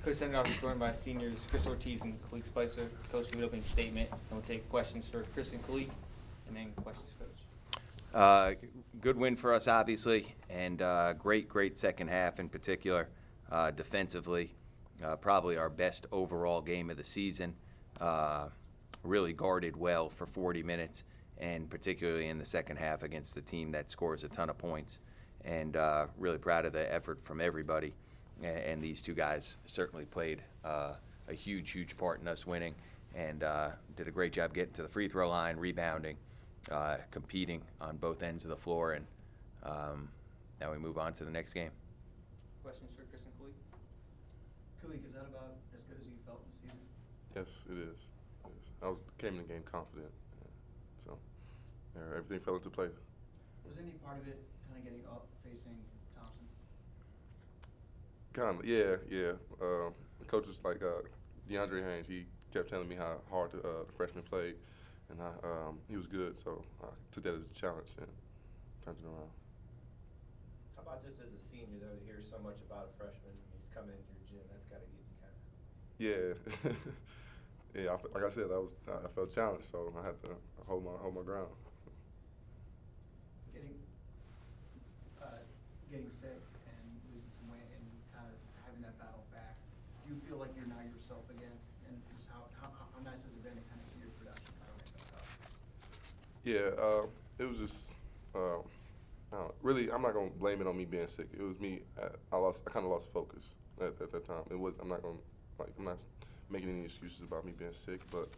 Coach Sendorf is joined by seniors Chris Ortiz and Khalid Spicer. Coach, give an opening statement, and we'll take questions for Chris and Khalid, and then questions for Coach. Good win for us, obviously, and great second half in particular. Defensively, probably our best overall game of the season. Really guarded well for 40 minutes, and particularly in the second half against a team that scores a ton of points. And really proud of the effort from everybody. And these two guys certainly played a huge part in us winning, and did a great job getting to the free throw line, rebounding, competing on both ends of the floor, and now we move on to the next game. Questions for Chris and Khalid? Khalid, is that about as good as you felt in the season? Yes, it is. I came in the game confident, so everything fell into place. Was any part of it kind of getting up facing Thompson? Kind of, yeah. The coach was like DeAndre Haynes. He kept telling me how hard the freshman played, and he was good. So I took that as a challenge and turned it around. How about just as a senior, though, to hear so much about a freshman? He's coming into your gym. That's got to get you kind of. Yeah, yeah. Like I said, I felt challenged, so I had to hold my ground. Getting sick and losing some weight and kind of having that battle back. Do you feel like you're now yourself again? And just how nice has it been to kind of see your production kind of ramp back up? Yeah, it was just really. I'm not gonna blame it on me being sick. It was me. I kind of lost focus at that time. I'm not making any excuses about me being sick, but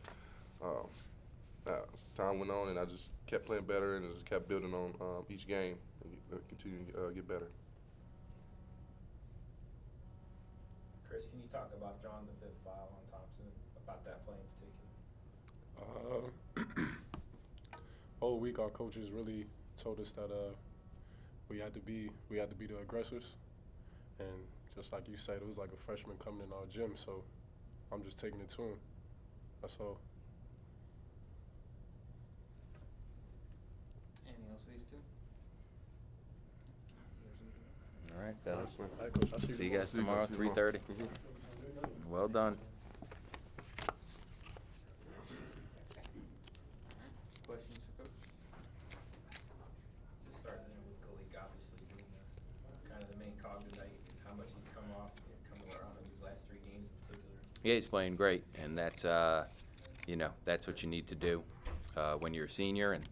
time went on and I just kept playing better and just kept building on each game and continue to get better. Chris, can you talk about drawing the fifth foul on Thompson, about that play in particular? Whole week our coaches really told us that we had to be the aggressors, and just like you said, it was like a freshman coming in our gym, so I'm just taking it to him. That's all. Anything else for these two? All right, fellas. All right, Coach, I'll See you guys tomorrow, 3:30. Well done. Questions for Coach? Just starting with Khalid, obviously being kind of the main cog tonight, how much he's come off, coming around in these last three games in particular. Yeah, he's playing great, and that's that's what you need to do when you're a senior, and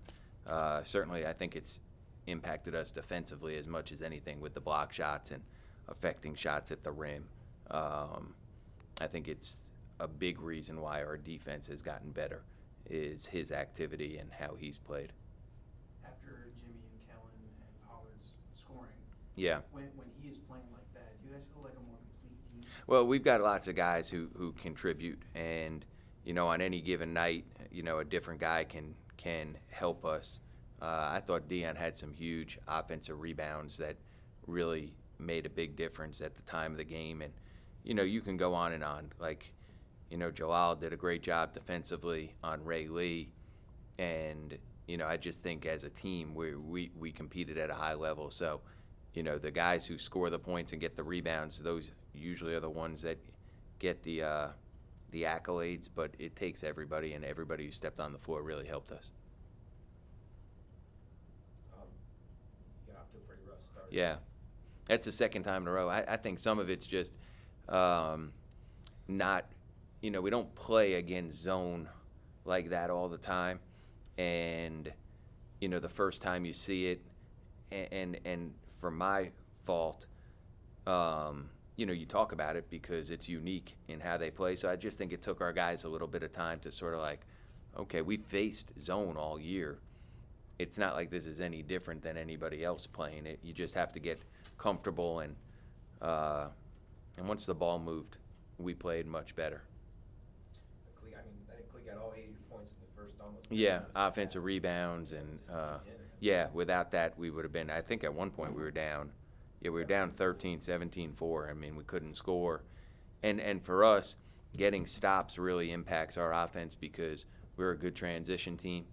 certainly I think it's impacted us defensively as much as anything with the block shots and affecting shots at the rim. I think it's a big reason why our defense has gotten better is his activity and how he's played. After Jimmy and Kellen and Pollard's scoring, Yeah. when he is playing like that, do you guys feel like a more complete team? Well, we've got lots of guys who contribute, and on any given night, a different guy can help us. I thought Dion had some huge offensive rebounds that really made a big difference at the time of the game, and you can go on and on. Like, Jalal did a great job defensively on Ray Lee, and I just think as a team we competed at a high level. So, the guys who score the points and get the rebounds, those usually are the ones that get the accolades. But it takes everybody, and everybody who stepped on the floor really helped us. You got off to a pretty rough start. Yeah, that's the second time in a row. I think some of it's just not, we don't play against zone like that all the time, and the first time you see it, and for my fault, you talk about it because it's unique in how they play. So I just think it took our guys a little bit of time to sort of like, okay, we faced zone all year. It's not like this is any different than anybody else playing it. You just have to get comfortable, and once the ball moved, we played much better. I think Khalid got all 80 points in the first almost. Yeah, offensive rebounds, and without that we would have been, I think at one point we were down. Yeah, we were down 13, 17-4. I mean, we couldn't score. And for us, getting stops really impacts our offense because we're a good transition team,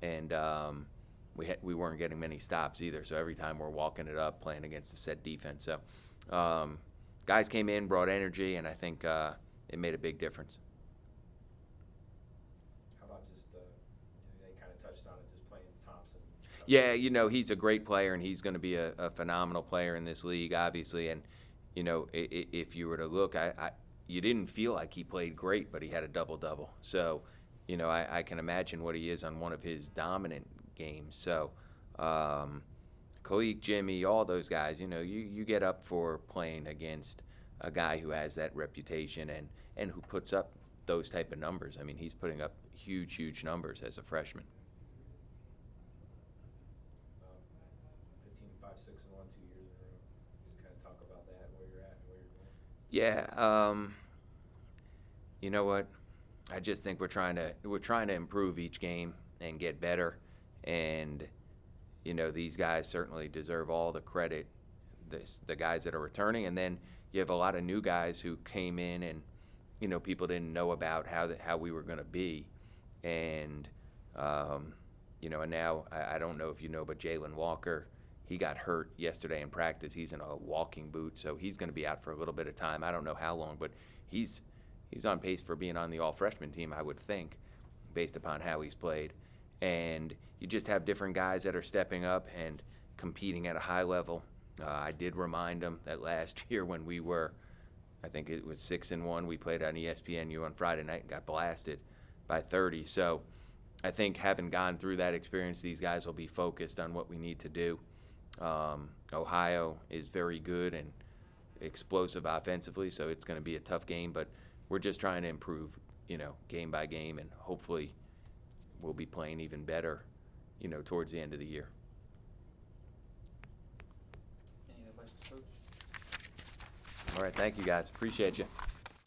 and we weren't getting many stops either. So every time we're walking it up, playing against a set defense. So guys came in, brought energy, and I think it made a big difference. How about just, they kind of touched on it, just playing Thompson? Yeah, he's a great player, and he's going to be a phenomenal player in this league, obviously. And, if you were to look, you didn't feel like he played great, but he had a double-double. So, I can imagine what he is on one of his dominant games. So, Kalik, Jimmy, all those guys, you get up for playing against a guy who has that reputation and who puts up those type of numbers. I mean, he's putting up huge, huge numbers as a freshman. 15, 5, 6, and 1, 2 years in a row. Just kind of talk about that, where you're at and where you're going. Yeah, you know what? I just think we're trying to improve each game and get better, and these guys certainly deserve all the credit. The guys that are returning, and then you have a lot of new guys who came in and people didn't know about how we were going to be, and and now I don't know if you know, but Jalen Walker, he got hurt yesterday in practice. He's in a walking boot, so he's going to be out for a little bit of time. I don't know how long, but he's on pace for being on the all-freshman team, I would think, based upon how he's played. And you just have different guys that are stepping up and competing at a high level. I did remind them that last year when we were, I think it was 6-1, we played on ESPNU on Friday night and got blasted by 30. So I think having gone through that experience, these guys will be focused on what we need to do. Ohio is very good and explosive offensively, so it's going to be a tough game, but we're just trying to improve, game by game, and hopefully we'll be playing even better, towards the end of the year. Any other questions, Coach? All right, thank you guys. Appreciate you.